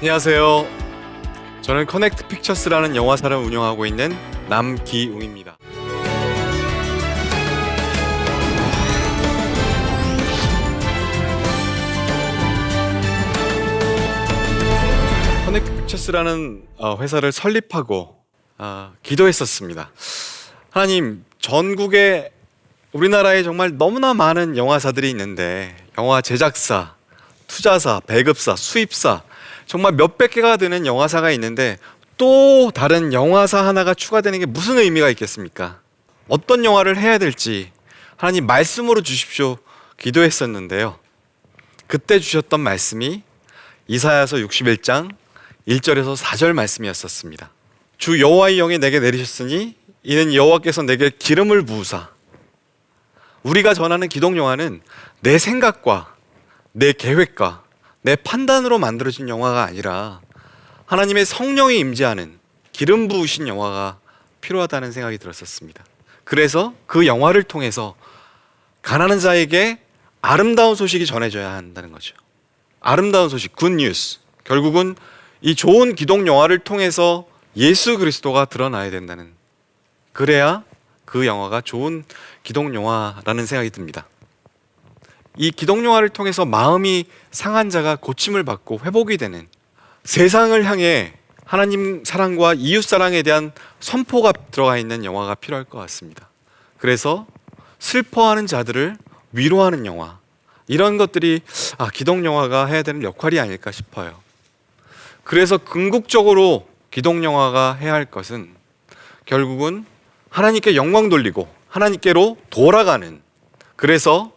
안녕하세요. 저는 커넥트 픽처스라는 영화사를 운영하고 있는 남기웅입니다. 커넥트 픽처스라는 회사를 설립하고 기도했었습니다. 하나님, 전국에 우리나라에 정말 너무나 많은 영화사들이 있는데 영화 제작사, 투자사, 배급사, 수입사 정말 몇백 개가 되는 영화사가 있는데 또 다른 영화사 하나가 추가되는 게 무슨 의미가 있겠습니까? 어떤 영화를 해야 될지 하나님 말씀으로 주십시오 기도했었는데요. 그때 주셨던 말씀이 이사야서 61장 1절에서 4절 말씀이었었습니다. 주 여호와의 영이 내게 내리셨으니 이는 여호와께서 내게 기름을 부으사. 우리가 전하는 기독 영화는 내 생각과 내 계획과 내 판단으로 만들어진 영화가 아니라 하나님의 성령이 임재하는 기름 부으신 영화가 필요하다는 생각이 들었었습니다. 그래서 그 영화를 통해서 가난한 자에게 아름다운 소식이 전해져야 한다는 거죠. 아름다운 소식, 굿뉴스. 결국은 이 좋은 기독 영화를 통해서 예수 그리스도가 드러나야 된다는, 그래야 그 영화가 좋은 기독 영화라는 생각이 듭니다. 이 기독 영화를 통해서 마음이 상한 자가 고침을 받고 회복이 되는, 세상을 향해 하나님 사랑과 이웃 사랑에 대한 선포가 들어가 있는 영화가 필요할 것 같습니다. 그래서 슬퍼하는 자들을 위로하는 영화, 이런 것들이 기독 영화가 해야 되는 역할이 아닐까 싶어요. 그래서 궁극적으로 기독 영화가 해야 할 것은 결국은 하나님께 영광 돌리고 하나님께로 돌아가는, 그래서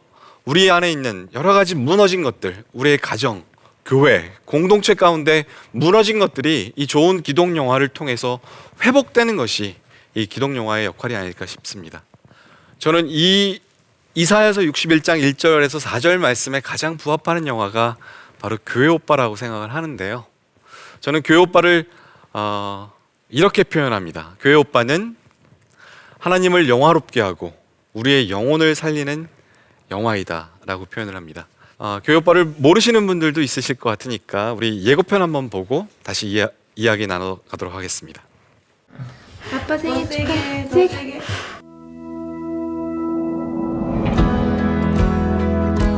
우리 안에 있는 여러 가지 무너진 것들, 우리의 가정, 교회, 공동체 가운데 무너진 것들이 이 좋은 기독 영화를 통해서 회복되는 것이 이 기독 영화의 역할이 아닐까 싶습니다. 저는 이 이사야서 61장 1절에서 4절 말씀에 가장 부합하는 영화가 바로 교회 오빠라고 생각을 하는데요. 저는 교회 오빠를 이렇게 표현합니다. 교회 오빠는 하나님을 영화롭게 하고 우리의 영혼을 살리는 영화이다 라고 표현을 합니다. 교회 오빠를 모르시는 분들도 있으실 것 같으니까 우리 예고편 한번 보고 다시 이야기 나눠가도록 하겠습니다. 아빠 생일 축하해.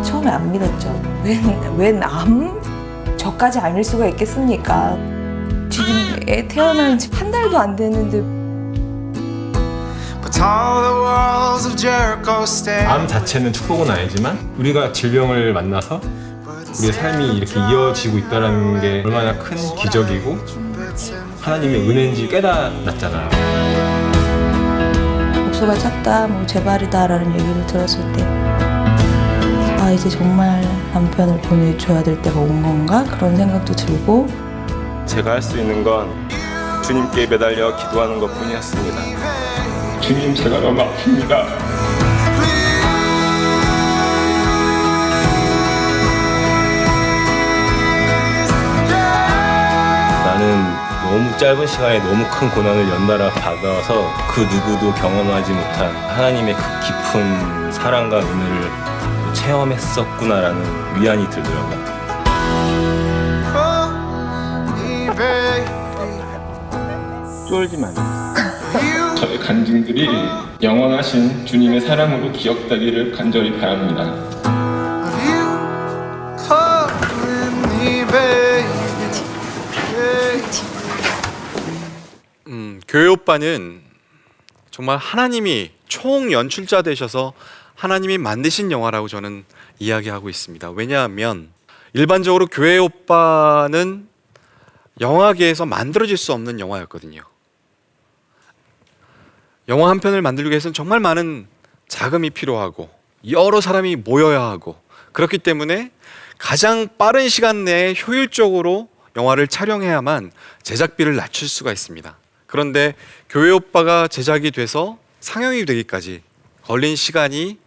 처음에 안 믿었죠. 웬 저까지 아닐 수가 있겠습니까? 지금 애 태어난 지 한 달도 안 됐는데. 암 자체는 축복은 아니지만 우리가 질병을 만나서 우리의 삶이 이렇게 이어지고 있다는 게 얼마나 큰 기적이고 하나님의 은혜인지 깨달았잖아요. 목소가 찼다, 제발이다 라는 얘기를 들었을 때 이제 정말 남편을 보내줘야 될 때가 온 건가? 그런 생각도 들고, 제가 할 수 있는 건 주님께 매달려 기도하는 것 뿐이었습니다. 주님, 제가 너무 아픕니다. 나는 너무 짧은 시간에 너무 큰 고난을 연달아 받아서 그 누구도 경험하지 못한 하나님의 그 깊은 사랑과 은혜를 체험했었구나라는 위안이 들더라고요. 쫄지 마세요. 저의 간증들이 영원하신 주님의 사랑으로 기억되기를 간절히 바랍니다. 교회 오빠는 정말 하나님이 총연출자 되셔서 하나님이 만드신 영화라고 저는 이야기하고 있습니다. 왜냐하면 일반적으로 교회 오빠는 영화계에서 만들어질 수 없는 영화였거든요. 영화 한 편을 만들기 위해서는 정말 많은 자금이 필요하고 여러 사람이 모여야 하고, 그렇기 때문에 가장 빠른 시간 내에 효율적으로 영화를 촬영해야만 제작비를 낮출 수가 있습니다. 그런데 교회 오빠가 제작이 돼서 상영이 되기까지 걸린 시간이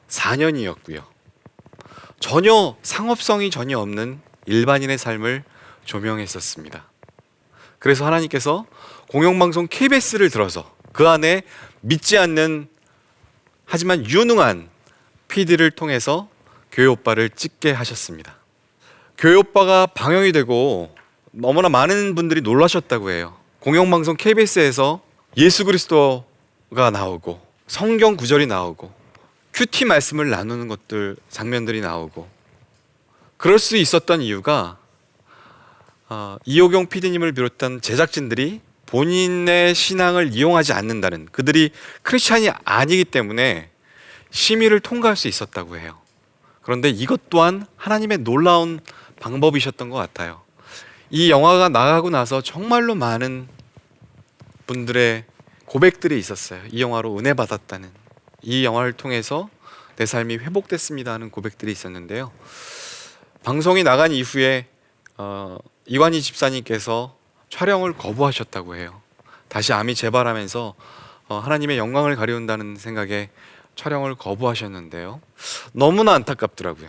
4년이었고요. 전혀 상업성이 전혀 없는 일반인의 삶을 조명했었습니다. 그래서 하나님께서 공영방송 KBS를 들어서 그 안에 믿지 않는 하지만 유능한 PD를 통해서 교회 오빠를 찍게 하셨습니다. 교회 오빠가 방영이 되고 너무나 많은 분들이 놀라셨다고 해요. 공영방송 KBS에서 예수 그리스도가 나오고 성경 구절이 나오고 큐티 말씀을 나누는 것들 장면들이 나오고 그럴 수 있었던 이유가 이호경 PD님을 비롯한 제작진들이 본인의 신앙을 이용하지 않는다는, 그들이 크리스찬이 아니기 때문에 심의를 통과할 수 있었다고 해요. 그런데 이것 또한 하나님의 놀라운 방법이셨던 것 같아요. 이 영화가 나가고 나서 정말로 많은 분들의 고백들이 있었어요. 이 영화로 은혜 받았다는, 이 영화를 통해서 내 삶이 회복됐습니다 하는 고백들이 있었는데요. 방송이 나간 이후에 이관희 집사님께서 촬영을 거부하셨다고 해요. 다시 암이 재발하면서 하나님의 영광을 가려운다는 생각에 촬영을 거부하셨는데요. 너무나 안타깝더라고요.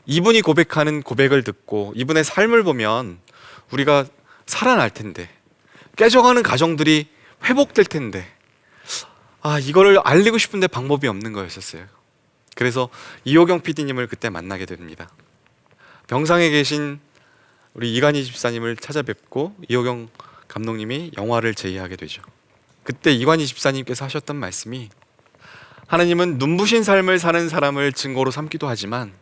이분이 고백하는 고백을 듣고 이분의 삶을 보면 우리가 살아날 텐데, 깨져가는 가정들이 회복될 텐데, 이거를 알리고 싶은데 방법이 없는 거였었어요. 그래서 이호경 PD님을 그때 만나게 됩니다. 병상에 계신 우리 이관희 집사님을 찾아뵙고 이호경 감독님이 영화를 제의하게 되죠. 그때 이관희 집사님께서 하셨던 말씀이, 하나님은 눈부신 삶을 사는 사람을 증거로 삼기도 하지만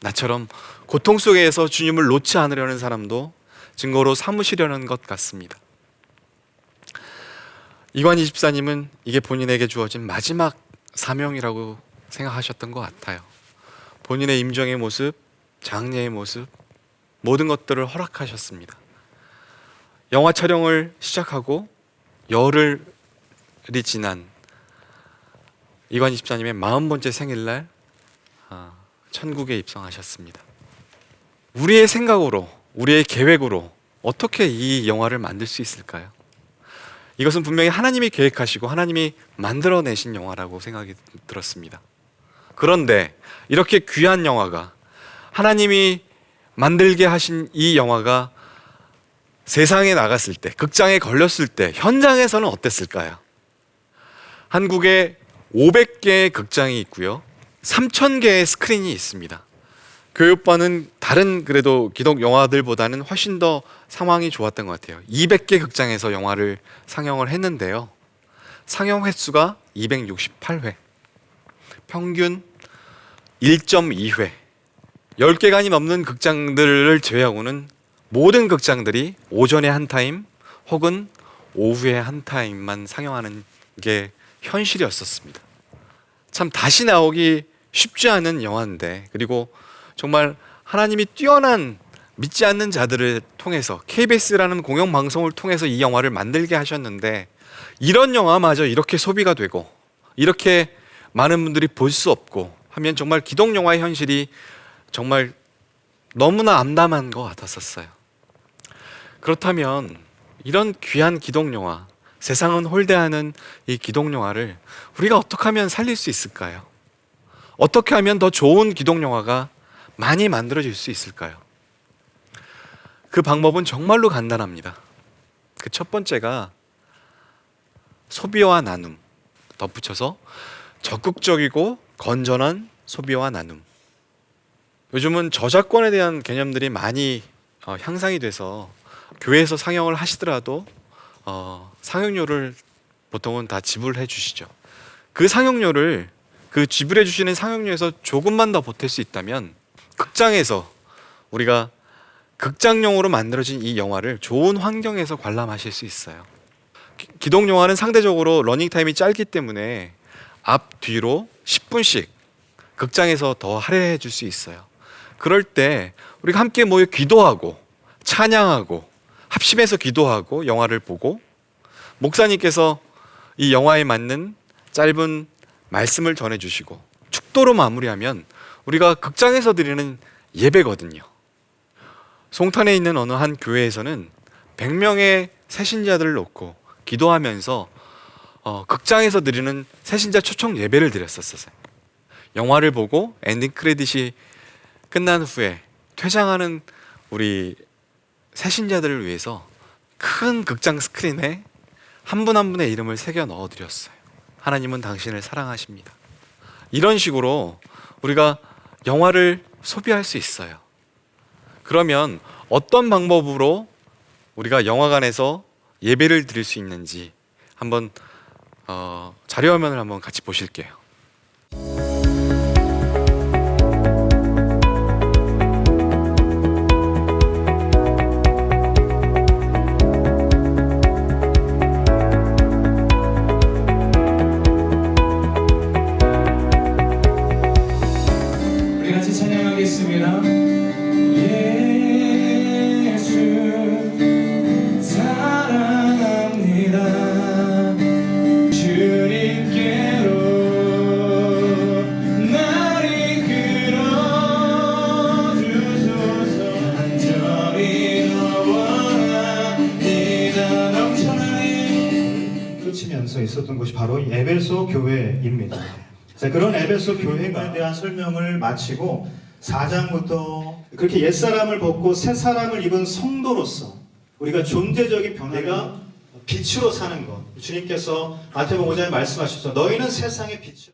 나처럼 고통 속에서 주님을 놓지 않으려는 사람도 증거로 삼으시려는 것 같습니다. 이관희 집사님은 이게 본인에게 주어진 마지막 사명이라고 생각하셨던 것 같아요. 본인의 임종의 모습, 장례의 모습, 모든 것들을 허락하셨습니다. 영화 촬영을 시작하고 열흘이 지난 이관희 집사님의 40번째 생일날 천국에 입성하셨습니다. 우리의 생각으로, 우리의 계획으로 어떻게 이 영화를 만들 수 있을까요? 이것은 분명히 하나님이 계획하시고 하나님이 만들어내신 영화라고 생각이 들었습니다. 그런데 이렇게 귀한 영화가, 하나님이 만들게 하신 이 영화가 세상에 나갔을 때, 극장에 걸렸을 때 현장에서는 어땠을까요? 한국에 500개의 극장이 있고요, 3,000개의 스크린이 있습니다. 교육반은 다른 그래도 기독 영화들보다는 훨씬 더 상황이 좋았던 것 같아요. 200개 극장에서 영화를 상영을 했는데요, 상영 횟수가 268회, 평균 1.2회. 10개간이 넘는 극장들을 제외하고는 모든 극장들이 오전에 한 타임 혹은 오후에 한 타임만 상영하는 게 현실이었었습니다. 참 다시 나오기 쉽지 않은 영화인데, 그리고 정말 하나님이 뛰어난 믿지 않는 자들을 통해서 KBS라는 공영방송을 통해서 이 영화를 만들게 하셨는데, 이런 영화마저 이렇게 소비가 되고 이렇게 많은 분들이 볼 수 없고 하면 정말 기독 영화의 현실이 정말 너무나 암담한 것 같았었어요. 그렇다면 이런 귀한 기독 영화, 세상은 홀대하는 이 기독 영화를 우리가 어떻게 하면 살릴 수 있을까요? 어떻게 하면 더 좋은 기독 영화가 많이 만들어질 수 있을까요? 그 방법은 정말로 간단합니다. 그 첫 번째가 소비와 나눔, 덧붙여서 적극적이고 건전한 소비와 나눔. 요즘은 저작권에 대한 개념들이 많이 향상이 돼서 교회에서 상영을 하시더라도 상영료를 보통은 다 지불해 주시죠. 그 상영료를, 그 지불해 주시는 상영료에서 조금만 더 보탤 수 있다면 극장에서, 우리가 극장용으로 만들어진 이 영화를 좋은 환경에서 관람하실 수 있어요. 기독 영화는 상대적으로 러닝타임이 짧기 때문에 앞, 뒤로 10분씩 극장에서 더 할애해 줄 수 있어요. 그럴 때 우리가 함께 모여 기도하고 찬양하고 합심해서 기도하고 영화를 보고, 목사님께서 이 영화에 맞는 짧은 말씀을 전해주시고 축도로 마무리하면 우리가 극장에서 드리는 예배거든요. 송탄에 있는 어느 한 교회에서는 100명의 새신자들을 놓고 기도하면서 극장에서 드리는 새신자 초청 예배를 드렸었어요. 영화를 보고 엔딩 크레딧이 끝난 후에 퇴장하는 우리 새신자들을 위해서 큰 극장 스크린에 한 분 한 분의 이름을 새겨 넣어드렸어요. 하나님은 당신을 사랑하십니다. 이런 식으로 우리가 영화를 소비할 수 있어요. 그러면 어떤 방법으로 우리가 영화관에서 예배를 드릴 수 있는지 한번 자료 화면을 한번 같이 보실게요. 우리 같이 찬양하겠습니다. 예수 사랑합니다. 주님께로 날 이끌어 주소서. 간절히 원합니다. 넘쳐나는 쫓으면서 있었던 곳이 바로 에베소 교회입니다. 자, 그런 에베소 교회에 대한 설명을 마치고 4장부터 그렇게 옛사람을 벗고 새사람을 입은 성도로서 우리가 존재적인 변화가 빛으로 사는 것, 주님께서 마태복음 5장에 말씀하셨죠. 너희는 세상의 빛.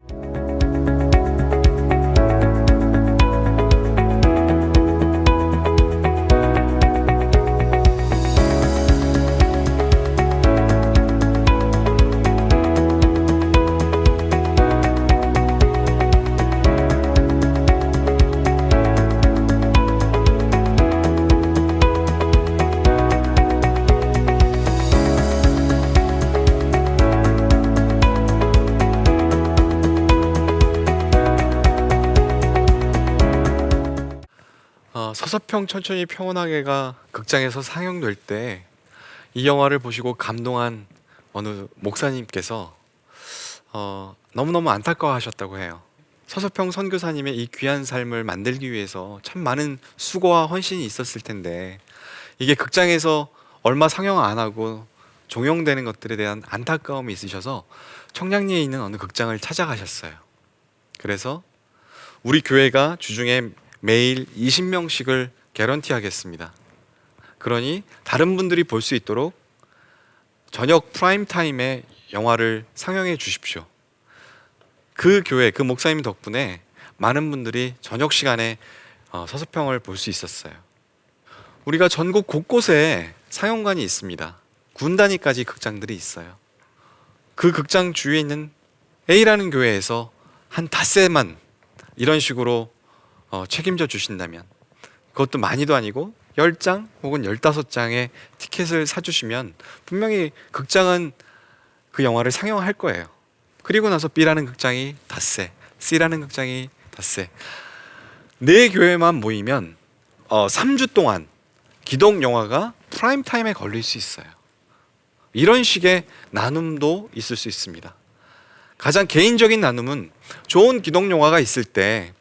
서서평 천천히 평온하게가 극장에서 상영될 때 이 영화를 보시고 감동한 어느 목사님께서 너무너무 안타까워하셨다고 해요. 서서평 선교사님의 이 귀한 삶을 만들기 위해서 참 많은 수고와 헌신이 있었을 텐데 이게 극장에서 얼마 상영 안 하고 종영되는 것들에 대한 안타까움이 있으셔서 청량리에 있는 어느 극장을 찾아가셨어요. 그래서 우리 교회가 주중에 매일 20명씩을 개런티하겠습니다. 그러니 다른 분들이 볼 수 있도록 저녁 프라임 타임에 영화를 상영해 주십시오. 그 교회, 그 목사님 덕분에 많은 분들이 저녁 시간에 서서평을 볼 수 있었어요. 우리가 전국 곳곳에 상영관이 있습니다. 군 단위까지 극장들이 있어요. 그 극장 주위에 있는 A라는 교회에서 한 닷새만 이런 식으로 책임져 주신다면, 그것도 많이도 아니고 10장 혹은 15장의 티켓을 사주시면 분명히 극장은 그 영화를 상영할 거예요. 그리고 나서 B라는 극장이 닷새, C라는 극장이 닷새, 네 교회만 모이면 3주 동안 기독 영화가 프라임 타임에 걸릴 수 있어요. 이런 식의 나눔도 있을 수 있습니다. 가장 개인적인 나눔은 좋은 기독 영화가 있을 때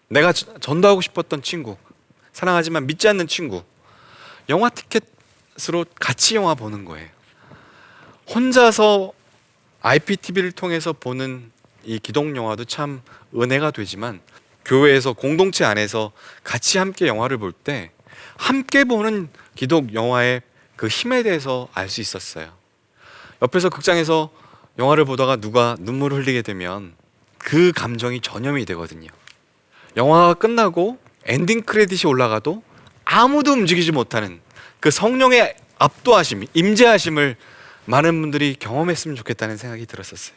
내가 전도하고 싶었던 친구, 사랑하지만 믿지 않는 친구, 영화 티켓으로 같이 영화 보는 거예요. 혼자서 IPTV를 통해서 보는 이 기독 영화도 참 은혜가 되지만 교회에서 공동체 안에서 같이 함께 영화를 볼 때 함께 보는 기독 영화의 그 힘에 대해서 알 수 있었어요. 옆에서 극장에서 영화를 보다가 누가 눈물을 흘리게 되면 그 감정이 전염이 되거든요. 영화가 끝나고 엔딩 크레딧이 올라가도 아무도 움직이지 못하는 그 성령의 압도하심, 임재하심을 많은 분들이 경험했으면 좋겠다는 생각이 들었었어요.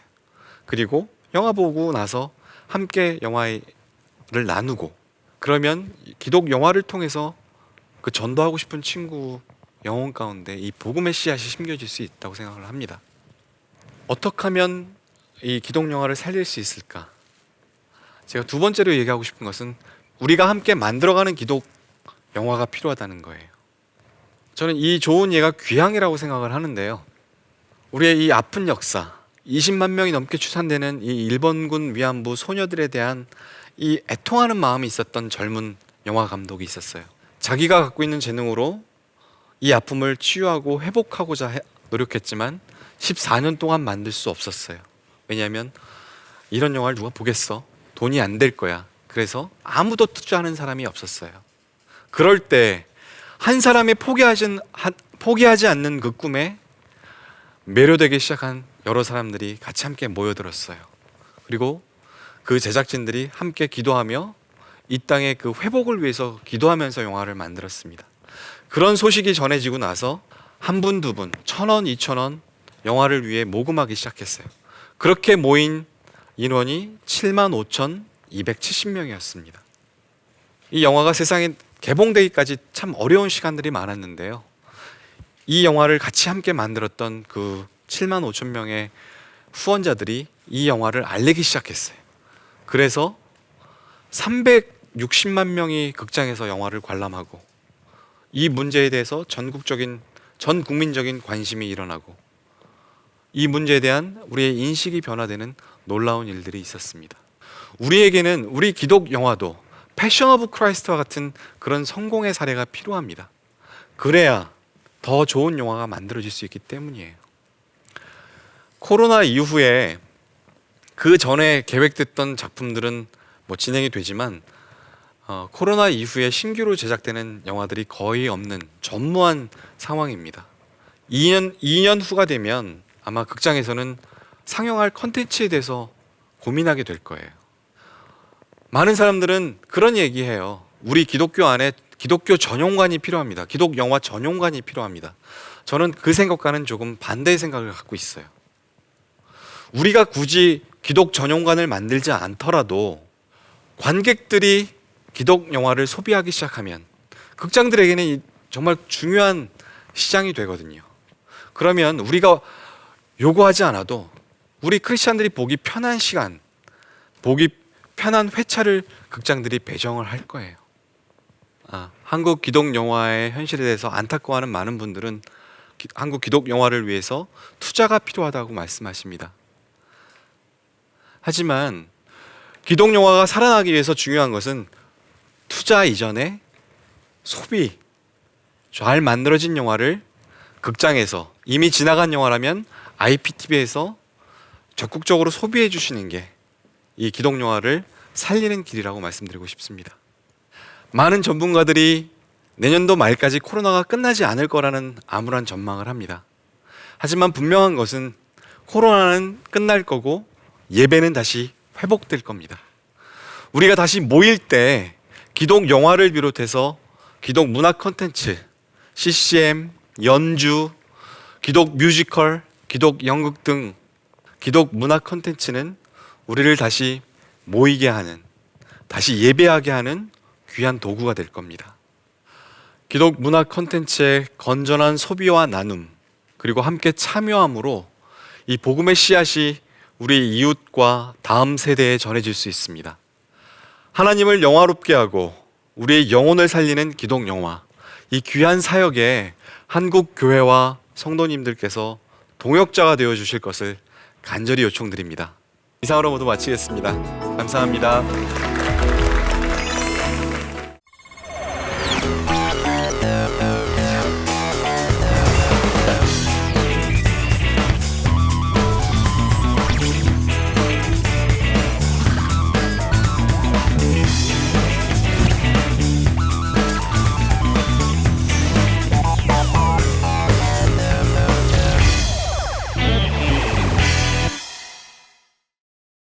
그리고 영화 보고 나서 함께 영화를 나누고, 그러면 기독 영화를 통해서 그 전도하고 싶은 친구 영혼 가운데 이 복음의 씨앗이 심겨질 수 있다고 생각을 합니다. 어떻게 하면 이 기독 영화를 살릴 수 있을까? 제가 두 번째로 얘기하고 싶은 것은 우리가 함께 만들어가는 기독 영화가 필요하다는 거예요. 저는 이 좋은 예가 귀향이라고 생각을 하는데요. 우리의 이 아픈 역사, 20만 명이 넘게 추산되는 이 일본군 위안부 소녀들에 대한 이 애통하는 마음이 있었던 젊은 영화 감독이 있었어요. 자기가 갖고 있는 재능으로 이 아픔을 치유하고 회복하고자 노력했지만 14년 동안 만들 수 없었어요. 왜냐하면 이런 영화를 누가 보겠어? 돈이 안 될 거야. 그래서 아무도 투자하는 사람이 없었어요. 그럴 때 한 사람이 포기하지 않는 그 꿈에 매료되기 시작한 여러 사람들이 같이 함께 모여들었어요. 그리고 그 제작진들이 함께 기도하며 이 땅의 그 회복을 위해서 기도하면서 영화를 만들었습니다. 그런 소식이 전해지고 나서 한 분, 두 분, 1,000원, 2,000원 영화를 위해 모금하기 시작했어요. 그렇게 모인 인원이 75,270명이었습니다. 이 영화가 세상에 개봉되기까지 참 어려운 시간들이 많았는데요. 이 영화를 같이 함께 만들었던 그 75,000명의 후원자들이 이 영화를 알리기 시작했어요. 그래서 360만 명이 극장에서 영화를 관람하고 이 문제에 대해서 전 국민적인 관심이 일어나고 이 문제에 대한 우리의 인식이 변화되는 놀라운 일들이 있었습니다. 우리에게는 우리 기독 영화도 패션 오브 크라이스트와 같은 그런 성공의 사례가 필요합니다. 그래야 더 좋은 영화가 만들어질 수 있기 때문이에요. 코로나 이후에 그 전에 계획됐던 작품들은 진행이 되지만 코로나 이후에 신규로 제작되는 영화들이 거의 없는 전무한 상황입니다. 2년 후가 되면 아마 극장에서는 상영할 컨텐츠에 대해서 고민하게 될 거예요. 많은 사람들은 그런 얘기해요. 우리 기독교 안에 기독교 전용관이 필요합니다. 기독 영화 전용관이 필요합니다. 저는 그 생각과는 조금 반대의 생각을 갖고 있어요. 우리가 굳이 기독 전용관을 만들지 않더라도 관객들이 기독 영화를 소비하기 시작하면 극장들에게는 정말 중요한 시장이 되거든요. 그러면 우리가 요구하지 않아도 우리 크리스찬들이 보기 편한 시간, 보기 편한 회차를 극장들이 배정을 할 거예요. 한국 기독 영화의 현실에 대해서 안타까워하는 많은 분들은 한국 기독 영화를 위해서 투자가 필요하다고 말씀하십니다. 하지만 기독 영화가 살아나기 위해서 중요한 것은 투자 이전에 소비, 잘 만들어진 영화를 극장에서 이미 지나간 영화라면 IPTV에서 적극적으로 소비해 주시는 게 이 기독 영화를 살리는 길이라고 말씀드리고 싶습니다. 많은 전문가들이 내년도 말까지 코로나가 끝나지 않을 거라는 암울한 전망을 합니다. 하지만 분명한 것은 코로나는 끝날 거고 예배는 다시 회복될 겁니다. 우리가 다시 모일 때 기독 영화를 비롯해서 기독 문화 콘텐츠, CCM, 연주, 기독 뮤지컬, 기독 연극 등 기독 문화 콘텐츠는 우리를 다시 모이게 하는, 다시 예배하게 하는 귀한 도구가 될 겁니다. 기독 문화 콘텐츠의 건전한 소비와 나눔, 그리고 함께 참여함으로 이 복음의 씨앗이 우리 이웃과 다음 세대에 전해질 수 있습니다. 하나님을 영화롭게 하고 우리의 영혼을 살리는 기독 영화, 이 귀한 사역에 한국 교회와 성도님들께서 동역자가 되어 주실 것을 간절히 요청드립니다. 이상으로 모두 마치겠습니다. 감사합니다.